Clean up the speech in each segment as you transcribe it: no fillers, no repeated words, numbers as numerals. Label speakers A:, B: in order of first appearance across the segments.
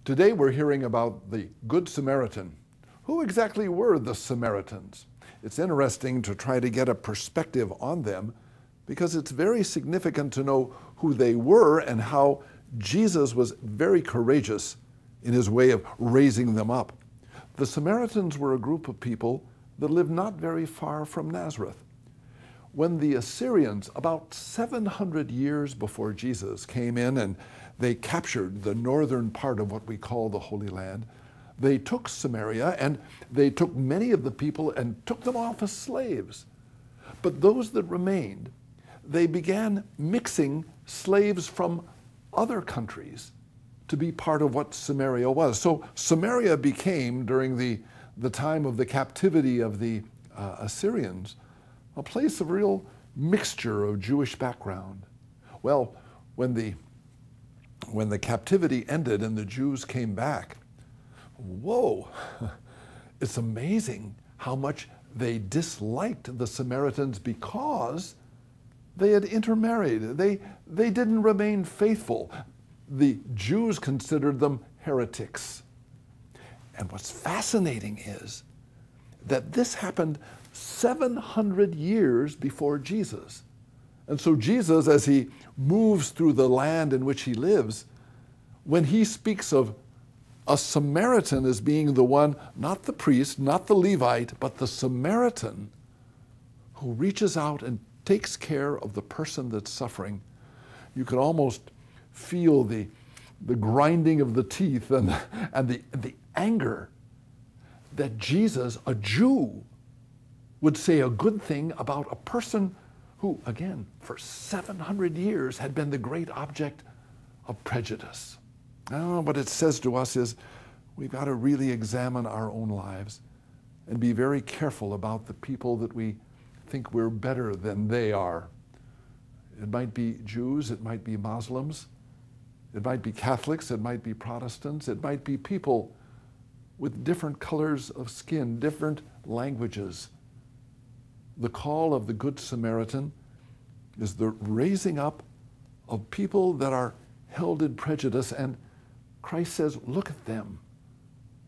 A: Today we're hearing about the Good Samaritan. Who exactly were the Samaritans? It's interesting to try to get a perspective on them because it's very significant to know who they were and how Jesus was very courageous in his way of raising them up. The Samaritans were a group of people that lived not very far from Nazareth. When the Assyrians, about 700 years before Jesus, came in and they captured the northern part of what we call the Holy Land, they took Samaria and they took many of the people and took them off as slaves. But those that remained, they began mixing slaves from other countries to be part of what Samaria was. So Samaria became, during the time of the captivity of the Assyrians, a place of real mixture of Jewish background. Well, when the captivity ended and the Jews came back, whoa, it's amazing how much they disliked the Samaritans because they had intermarried. They didn't remain faithful. The Jews considered them heretics. And what's fascinating is that this happened 700 years before Jesus. And so Jesus, as he moves through the land in which he lives, when he speaks of a Samaritan as being the one, not the priest, not the Levite, but the Samaritan who reaches out and takes care of the person that's suffering, you could almost feel the grinding of the teeth and the anger that Jesus, a Jew, would say a good thing about a person who, again, for 700 years had been the great object of prejudice. Now, what it says to us is we've got to really examine our own lives and be very careful about the people that we think we're better than they are. It might be Jews, it might be Muslims, it might be Catholics, it might be Protestants, it might be people with different colors of skin, different languages. The call of the Good Samaritan is the raising up of people that are held in prejudice, and Christ says, look at them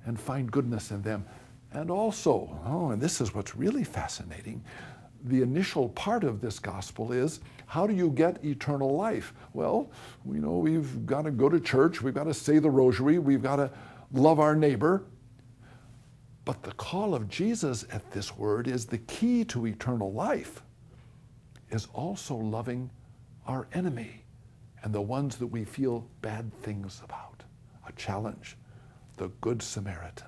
A: and find goodness in them. And also, and this is what's really fascinating, the initial part of this gospel is, how do you get eternal life? Well, we've got to go to church, we've got to say the rosary, we've got to love our neighbor. But the call of Jesus at this word is the key to eternal life is also loving our enemy and the ones that we feel bad things about. A challenge, the Good Samaritan.